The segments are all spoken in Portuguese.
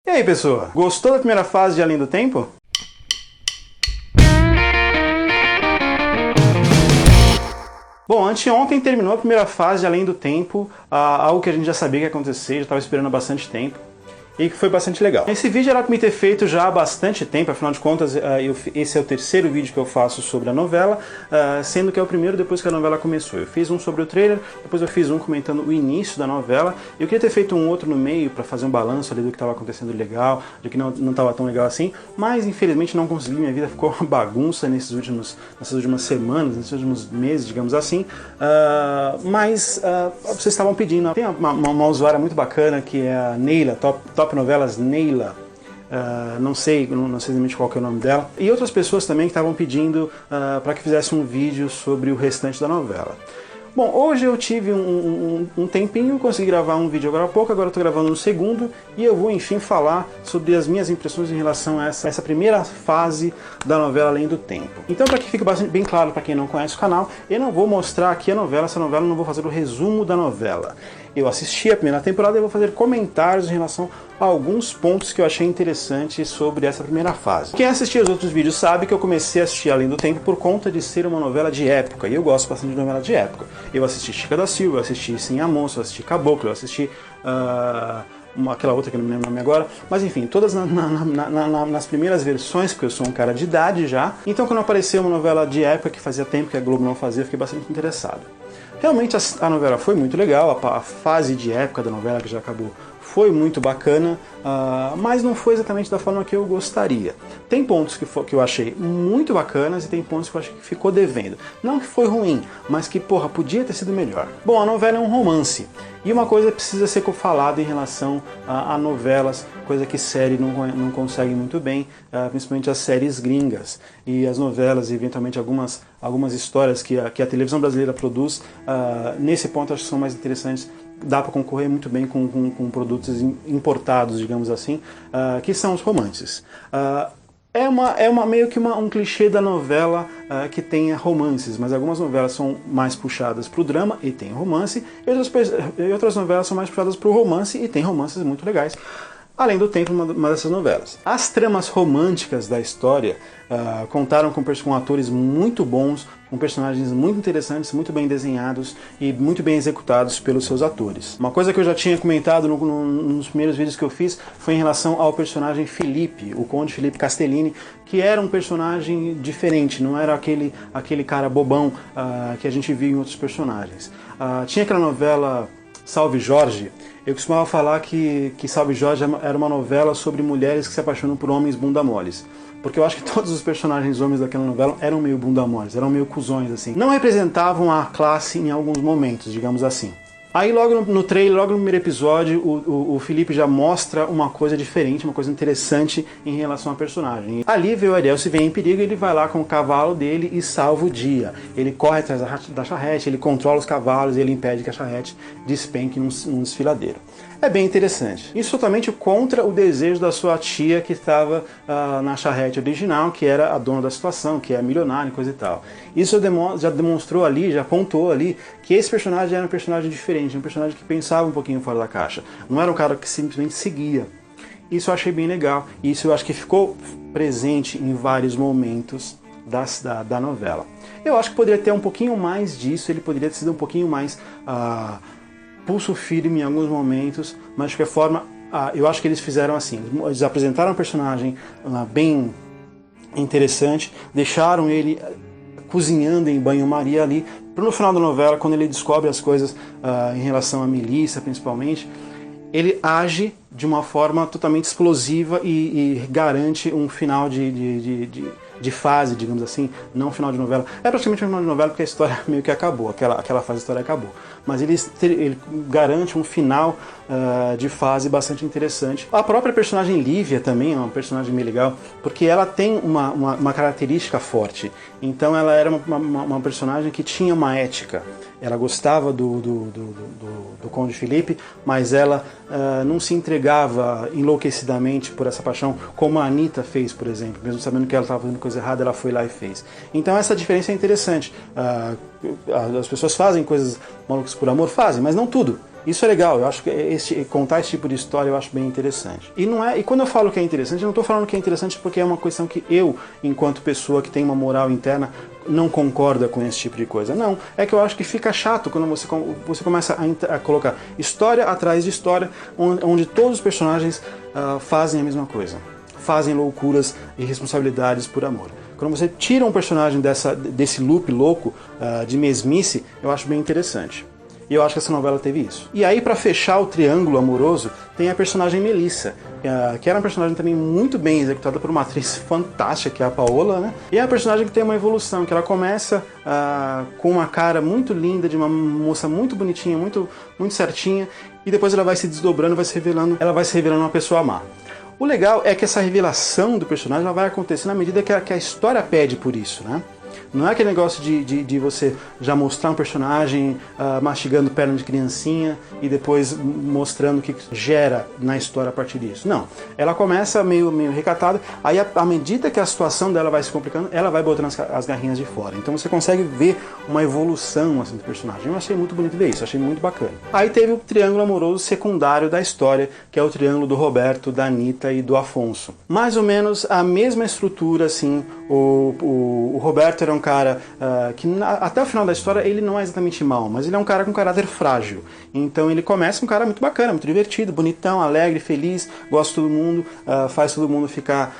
E aí, pessoa? Gostou da primeira fase de Além do Tempo? Bom, anteontem terminou a primeira fase de Além do Tempo, algo que a gente já sabia que ia acontecer, já estava esperando há bastante tempo. E que foi bastante legal. Esse vídeo era para me ter feito já há bastante tempo, afinal de contas esse é o terceiro vídeo que eu faço sobre a novela, sendo que é o primeiro depois que a novela começou. Eu fiz um sobre o trailer, depois eu fiz um comentando o início da novela, e eu queria ter feito um outro no meio para fazer um balanço ali do que estava acontecendo legal, do que não estava tão legal assim, mas infelizmente não consegui, minha vida ficou uma bagunça nessas últimas semanas, nesses últimos meses, digamos assim, mas vocês estavam pedindo. Tem uma usuária muito bacana que é a Neila, Top Novelas Neila, não sei exatamente qual que é o nome dela, e outras pessoas também que estavam pedindo para que fizesse um vídeo sobre o restante da novela. Bom, hoje eu tive um tempinho, consegui gravar um vídeo agora há pouco, agora eu estou gravando um segundo, e eu vou enfim falar sobre as minhas impressões em relação a essa primeira fase da novela Além do Tempo. Então, para que fique bem claro para quem não conhece o canal, eu não vou mostrar aqui essa novela, não vou fazer o resumo da novela. Eu assisti a primeira temporada e vou fazer comentários em relação a alguns pontos que eu achei interessantes sobre essa primeira fase. Quem assistiu os outros vídeos sabe que eu comecei a assistir Além do Tempo por conta de ser uma novela de época, e eu gosto bastante de novela de época. Eu assisti Chica da Silva, eu assisti Sim a Moça, eu assisti Caboclo, eu assisti aquela outra que eu não me lembro o nome agora, mas enfim, todas nas primeiras versões, porque eu sou um cara de idade já. Então quando apareceu uma novela de época que fazia tempo que a Globo não fazia, eu fiquei bastante interessado. Realmente a novela foi muito legal, a fase de época da novela que já acabou foi muito bacana, mas não foi exatamente da forma que eu gostaria. Tem pontos que eu achei muito bacanas e tem pontos que eu acho que ficou devendo. Não que foi ruim, mas que, porra, podia ter sido melhor. Bom, a novela é um romance, e uma coisa precisa ser falada em relação a novelas, coisa que série não consegue muito bem, principalmente as séries gringas. E as novelas, e eventualmente algumas histórias que a televisão brasileira produz, nesse ponto acho que são mais interessantes. Dá para concorrer muito bem com produtos importados, digamos assim, que são os romances. É meio que um clichê da novela que tenha romances, mas algumas novelas são mais puxadas para o drama e tem romance, e outras novelas são mais puxadas para o romance e tem romances muito legais. Além do Tempo, uma dessas novelas. As tramas românticas da história contaram com atores muito bons, com personagens muito interessantes, muito bem desenhados e muito bem executados pelos seus atores. Uma coisa que eu já tinha comentado nos primeiros vídeos que eu fiz foi em relação ao personagem Felipe, o Conde Felipe Castellini, que era um personagem diferente, não era aquele cara bobão que a gente viu em outros personagens. Tinha aquela novela Salve Jorge. Eu costumava falar que Salve Jorge era uma novela sobre mulheres que se apaixonam por homens bunda moles. Porque eu acho que todos os personagens homens daquela novela eram meio bunda moles, eram meio cuzões, assim. Não representavam a classe em alguns momentos, digamos assim. Aí logo no trailer, logo no primeiro episódio, o Felipe já mostra uma coisa diferente, uma coisa interessante em relação ao personagem. Ali vê o Ariel se vê em perigo, ele vai lá com o cavalo dele e salva o dia. Ele corre atrás da charrete, ele controla os cavalos e ele impede que a charrete despenque num desfiladeiro. É bem interessante. Isso totalmente contra o desejo da sua tia que estava na charrete original, que era a dona da situação, que é milionária e coisa e tal. Isso já demonstrou ali, já apontou ali, que esse personagem era um personagem diferente, um personagem que pensava um pouquinho fora da caixa. Não era um cara que simplesmente seguia. Isso eu achei bem legal. Isso eu acho que ficou presente em vários momentos da novela. Eu acho que poderia ter um pouquinho mais disso, ele poderia ter sido um pouquinho mais pulso firme em alguns momentos, mas de qualquer forma, eu acho que eles fizeram assim. Eles apresentaram um personagem bem interessante, deixaram ele cozinhando em banho-maria ali, para no final da novela, quando ele descobre as coisas em relação à milícia, principalmente, ele age de uma forma totalmente explosiva e garante um final de fase, digamos assim, não um final de novela. É praticamente um final de novela porque a história meio que acabou, aquela fase da história acabou. Mas ele garante um final de fase bastante interessante. A própria personagem Lívia também é uma personagem meio legal, porque ela tem uma característica forte. Então ela era uma personagem que tinha uma ética. Ela gostava do Conde Felipe, mas ela não se entregava enlouquecidamente por essa paixão, como a Anitta fez, por exemplo. Mesmo sabendo que ela estava fazendo coisa errada, ela foi lá e fez. Então essa diferença é interessante. As pessoas fazem coisas malucas por amor, fazem, mas não tudo. Isso é legal, eu acho que contar esse tipo de história eu acho bem interessante. E quando eu falo que é interessante, eu não estou falando que é interessante porque é uma questão que eu, enquanto pessoa que tem uma moral interna, não concorda com esse tipo de coisa. Não, é que eu acho que fica chato quando você começa a colocar história atrás de história, onde todos os personagens fazem a mesma coisa. Fazem loucuras e responsabilidades por amor. Quando você tira um personagem desse loop louco de mesmice, eu acho bem interessante. E eu acho que essa novela teve isso. E aí, para fechar o triângulo amoroso, tem a personagem Melissa, que era uma personagem também muito bem executada por uma atriz fantástica, que é a Paola, né? E é uma personagem que tem uma evolução, que ela começa com uma cara muito linda, de uma moça muito bonitinha, muito, muito certinha, e depois ela vai se desdobrando, ela vai se revelando uma pessoa má. O legal é que essa revelação do personagem ela vai acontecer na medida que a história pede por isso, né? Não é aquele negócio de você já mostrar um personagem mastigando perna de criancinha e depois mostrando o que gera na história a partir disso. Não. Ela começa meio recatada, aí à medida que a situação dela vai se complicando, ela vai botando as garrinhas de fora. Então você consegue ver uma evolução assim, do personagem. Eu achei muito bonito ver isso, achei muito bacana. Aí teve o triângulo amoroso secundário da história, que é o triângulo do Roberto, da Anitta e do Afonso. Mais ou menos a mesma estrutura, assim, o Roberto era um cara que até o final da história ele não é exatamente mau, mas ele é um cara com caráter frágil. Então ele começa um cara muito bacana, muito divertido, bonitão, alegre, feliz, gosta de todo mundo, faz todo mundo ficar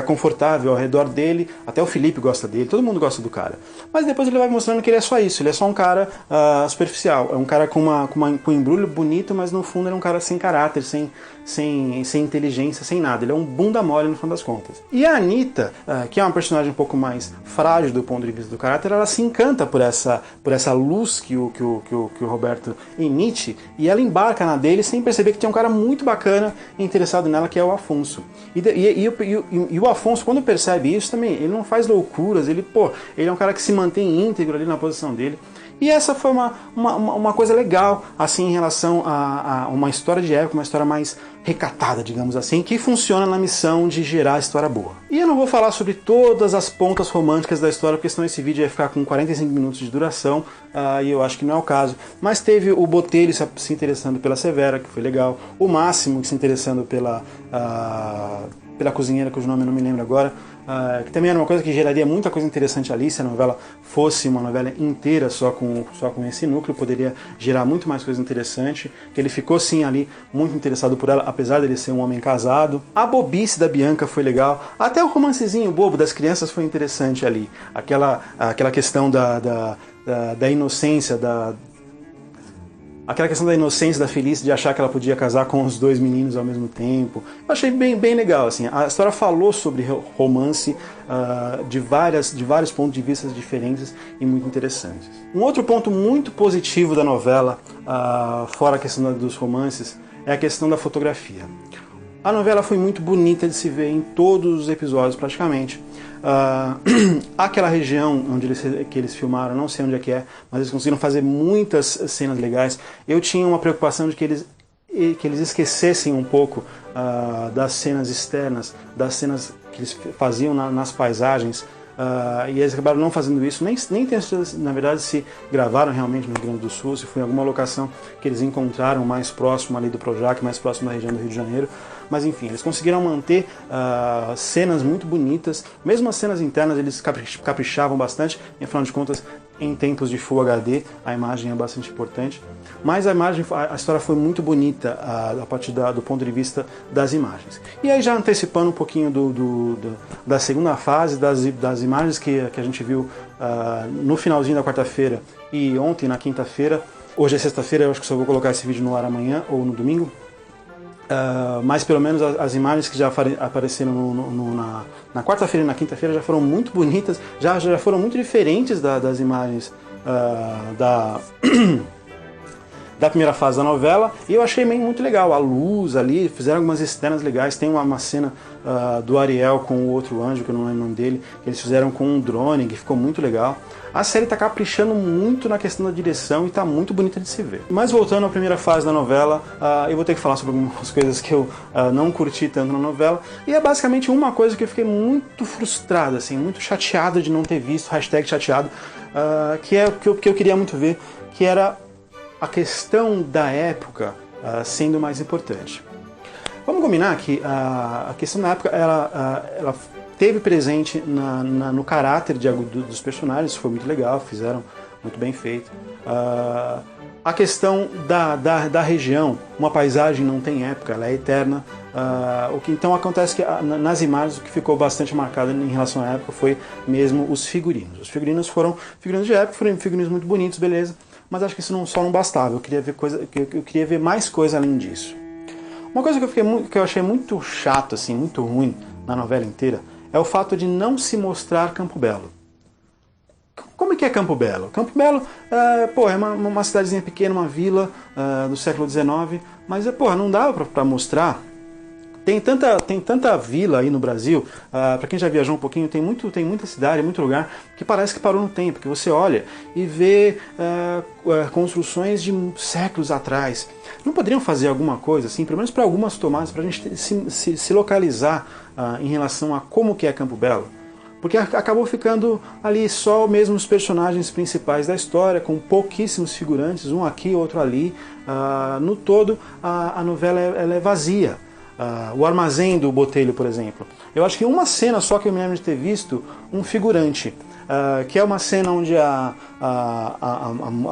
confortável ao redor dele, até o Felipe gosta dele, todo mundo gosta do cara. Mas depois ele vai mostrando que ele é só isso, ele é só um cara superficial, é um cara com um embrulho bonito, mas no fundo ele é um cara sem caráter, sem inteligência, sem nada. Ele é um bunda mole no final das contas. E a Anitta, que é uma personagem um pouco mais frágil do ponto de vista do caráter, ela se encanta por essa luz que o Roberto emite, e ela embarca na dele sem perceber que tem um cara muito bacana interessado nela, que é o Afonso. E o Afonso, quando percebe isso também, ele não faz loucuras, ele é um cara que se mantém íntegro ali na posição dele. E essa foi uma coisa legal, assim, em relação a uma história de época, uma história mais recatada, digamos assim, que funciona na missão de gerar história boa. E eu não vou falar sobre todas as pontas românticas da história, porque senão esse vídeo ia ficar com 45 minutos de duração, e eu acho que não é o caso. Mas teve o Botelho se interessando pela Severa, que foi legal, o Máximo se interessando pela cozinheira, cujo nome eu não me lembro agora, que também era uma coisa que geraria muita coisa interessante ali. Se a novela fosse uma novela inteira só com esse núcleo, poderia gerar muito mais coisa interessante, que ele ficou sim ali muito interessado por ela, apesar dele ser um homem casado. A bobice da Bianca foi legal, até o romancezinho bobo das crianças foi interessante ali, aquela questão da inocência, aquela questão da inocência da Felice, de achar que ela podia casar com os dois meninos ao mesmo tempo. Eu achei bem legal, assim. A história falou sobre romance de vários pontos de vista diferentes e muito interessantes. Um outro ponto muito positivo da novela, fora a questão dos romances, é a questão da fotografia. A novela foi muito bonita de se ver em todos os episódios, praticamente. Aquela região que eles filmaram, não sei onde é que é, mas eles conseguiram fazer muitas cenas legais. Eu tinha uma preocupação de que eles esquecessem um pouco das cenas externas, das cenas que eles faziam nas paisagens, e eles acabaram não fazendo isso, nem tenho certeza, na verdade, se gravaram realmente no Rio Grande do Sul, se foi em alguma locação que eles encontraram mais próximo ali do Projac, mais próximo da região do Rio de Janeiro. Mas enfim, eles conseguiram manter cenas muito bonitas, mesmo as cenas internas eles caprichavam bastante, e afinal de contas, em tempos de Full HD, a imagem é bastante importante. Mas a história foi muito bonita a partir do ponto de vista das imagens. E aí, já antecipando um pouquinho da segunda fase, das imagens que a gente viu no finalzinho da quarta-feira e ontem na quinta-feira. Hoje é sexta-feira, eu acho que só vou colocar esse vídeo no ar amanhã ou no domingo. Mas pelo menos as imagens que já apareceram na quarta-feira e na quinta-feira já foram muito bonitas, já foram muito diferentes das imagens da primeira fase da novela, e eu achei muito legal a luz ali, fizeram algumas externas legais. Tem uma cena do Ariel com o outro anjo, que eu não lembro o nome dele, que eles fizeram com um drone, que ficou muito legal. A série está caprichando muito na questão da direção e está muito bonita de se ver. Mas voltando à primeira fase da novela, eu vou ter que falar sobre algumas coisas que eu não curti tanto na novela, e é basicamente uma coisa que eu fiquei muito frustrado, assim, muito chateado de não ter visto, #chateado, que é o que eu queria muito ver, que era a questão da época sendo mais importante. Vamos combinar que a questão da época ela teve presente no caráter dos personagens, foi muito legal, fizeram muito bem feito. A questão da região, uma paisagem não tem época, ela é eterna. O que então acontece que nas imagens o que ficou bastante marcado em relação à época foi mesmo os figurinos. Os figurinos foram figurinos de época, foram figurinos muito bonitos, beleza, mas acho que isso só não bastava, eu queria ver mais coisa além disso. Uma coisa que eu achei muito chato, assim, muito ruim na novela inteira, é o fato de não se mostrar Campo Belo. Como é que é Campo Belo? Campo Belo é uma cidadezinha pequena, uma vila do século XIX, mas não dava para mostrar. Tem tanta vila aí no Brasil, para quem já viajou um pouquinho, tem muita cidade, muito lugar que parece que parou no tempo, que você olha e vê construções de séculos atrás. Não poderiam fazer alguma coisa assim, pelo menos para algumas tomadas, para a gente se localizar em relação a como que é Campo Belo? Porque acabou ficando ali só mesmo os personagens principais da história, com pouquíssimos figurantes, um aqui, outro ali. No todo, a novela ela é vazia. O armazém do Botelho, por exemplo. Eu acho que uma cena só que eu me lembro de ter visto um figurante, que é uma cena onde a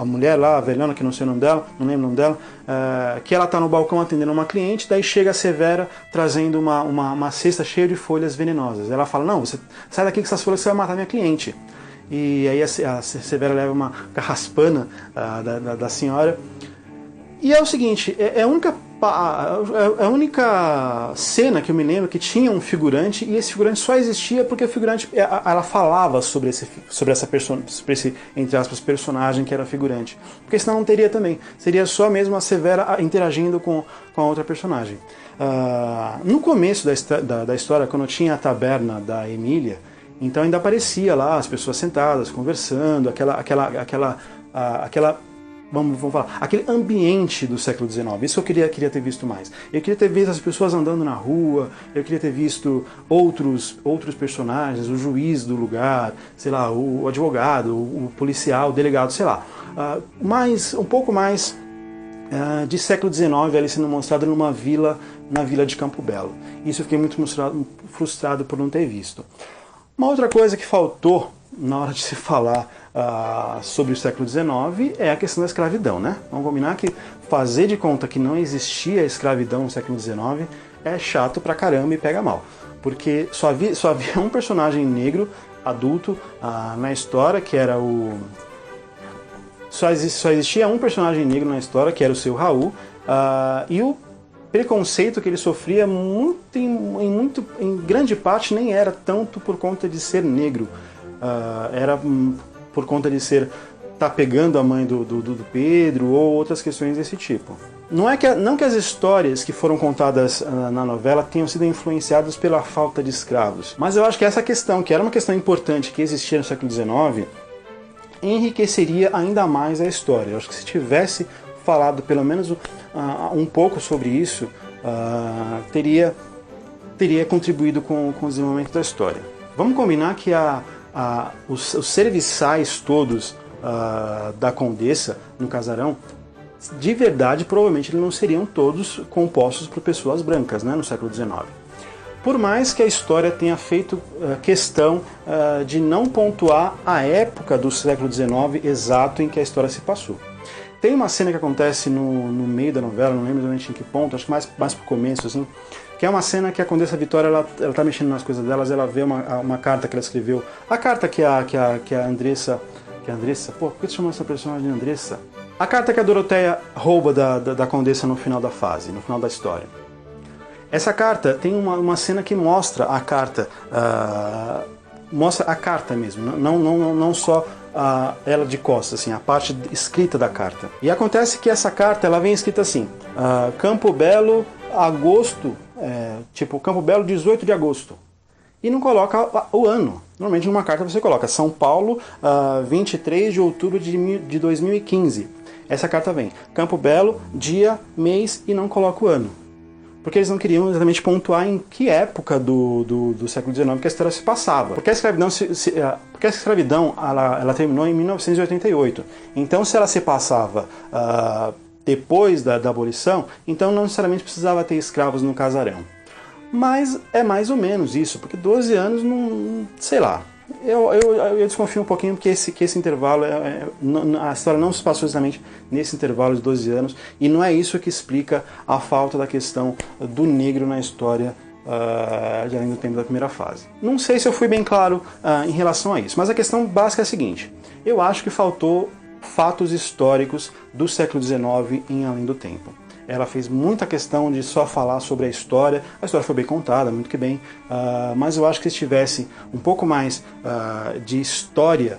mulher lá, a velhona, que não sei o nome dela, não lembro o nome dela, que ela está no balcão atendendo uma cliente, daí chega a Severa trazendo uma cesta cheia de folhas venenosas. Ela fala, não, você sai daqui com essas folhas, você vai matar minha cliente. E aí a Severa leva uma carraspana da senhora. E é o seguinte, é a única cena que eu me lembro que tinha um figurante, e esse figurante só existia porque o figurante ela falava sobre esse entre aspas, personagem que era figurante. Porque senão não teria também. Seria só mesmo a Severa interagindo com a outra personagem. No começo da história, quando tinha a taberna da Emília, então ainda aparecia lá as pessoas sentadas, conversando, vamos falar, aquele ambiente do século XIX. Isso eu queria ter visto mais. Eu queria ter visto as pessoas andando na rua, eu queria ter visto outros personagens, o juiz do lugar, sei lá, o advogado, o policial, o delegado, sei lá. Um pouco mais de século XIX ali sendo mostrado na vila de Campo Belo. Isso eu fiquei muito frustrado por não ter visto. Uma outra coisa que faltou na hora de se falar sobre o século XIX é a questão da escravidão, né? Vamos combinar que fazer de conta que não existia escravidão no século XIX é chato pra caramba e pega mal. Porque só havia um personagem negro, adulto, na história, que era o... Só existia um personagem negro na história, que era o seu Raul, e o preconceito que ele sofria em grande parte nem era tanto por conta de ser negro, era por conta de tá pegando a mãe do Pedro ou outras questões desse tipo. Não que as histórias que foram contadas na novela tenham sido influenciadas pela falta de escravos, mas eu acho que essa questão, que era uma questão importante que existia no século XIX, enriqueceria ainda mais a história. Eu acho que se tivesse falado pelo menos um pouco sobre isso, teria contribuído com o desenvolvimento da história. Vamos combinar que os serviçais todos da Condessa no casarão, de verdade, provavelmente eles não seriam todos compostos por pessoas brancas, né, no século XIX. Por mais que a história tenha feito questão de não pontuar a época do século XIX exato em que a história se passou. Tem uma cena que acontece no meio da novela, não lembro exatamente em que ponto, acho que mais pro começo, assim, que é uma cena que a Condessa Vitória, ela tá mexendo nas coisas delas, ela vê uma carta que ela escreveu, a carta que a Andressa, por que você chama essa personagem de Andressa? A carta que a Doroteia rouba da Condessa no final da fase, no final da história. Essa carta tem uma cena que mostra a carta, mesmo, não só ela de costas, assim, a parte escrita da carta. E acontece que essa carta ela vem escrita assim, Campo Belo, agosto, Campo Belo, 18 de agosto. E não coloca o ano. Normalmente numa carta você coloca São Paulo, 23 de outubro de 2015. Essa carta vem Campo Belo, dia, mês e não coloca o ano. porque eles não queriam exatamente pontuar em que época do século XIX que a história se passava. Porque a escravidão ela terminou em 1988. Então, se ela se passava depois da abolição, então não necessariamente precisava ter escravos no casarão. Mas é mais ou menos isso, porque 12 anos, não sei lá. Eu desconfio um pouquinho porque esse intervalo, a história não se passou exatamente nesse intervalo de 12 anos, e não é isso que explica a falta da questão do negro na história de Além do Tempo da primeira fase. Não sei se eu fui bem claro em relação a isso, mas a questão básica é a seguinte: eu acho que faltou fatos históricos do século XIX em Além do Tempo. Ela fez muita questão de só falar sobre a história foi bem contada, muito que bem, mas eu acho que se tivesse um pouco mais de história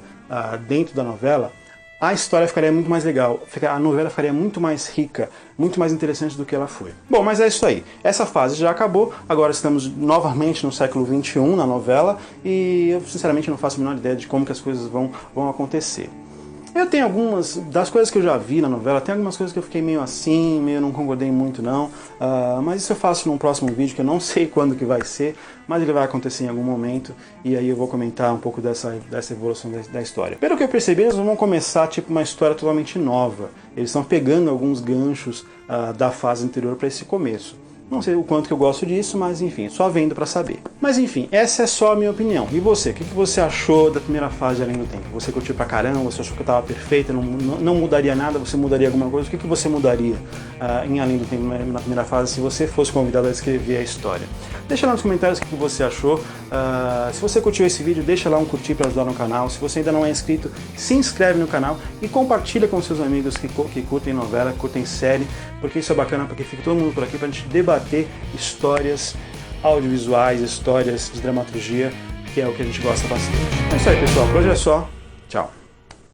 dentro da novela, a história ficaria muito mais legal, a novela ficaria muito mais rica, muito mais interessante do que ela foi. Bom, mas é isso aí. Essa fase já acabou, agora estamos novamente no século XXI na novela, e eu sinceramente não faço a menor ideia de como que as coisas vão acontecer. Eu tenho algumas, das coisas que eu já vi na novela, tem algumas coisas que eu fiquei meio assim, meio não concordei muito não, mas isso eu faço num próximo vídeo, que eu não sei quando que vai ser, mas ele vai acontecer em algum momento, e aí eu vou comentar um pouco dessa evolução da história. Pelo que eu percebi, eles vão começar tipo uma história totalmente nova, eles estão pegando alguns ganchos da fase anterior para esse começo. Não sei o quanto que eu gosto disso, mas enfim, só vendo pra saber. Mas enfim, essa é só a minha opinião. E você? O que você achou da primeira fase de Além do Tempo? Você curtiu pra caramba? Você achou que tava perfeita? Não mudaria nada? Você mudaria alguma coisa? O que você mudaria em Além do Tempo na primeira fase se você fosse convidado a escrever a história? Deixa lá nos comentários o que você achou. Se você curtiu esse vídeo, deixa lá um curtir para ajudar no canal. Se você ainda não é inscrito, se inscreve no canal e compartilha com seus amigos que curtem novela, curtem série, porque isso é bacana, porque fica todo mundo por aqui pra gente debater histórias audiovisuais, histórias de dramaturgia, que é o que a gente gosta bastante. É isso aí, pessoal. Por hoje é só. Tchau.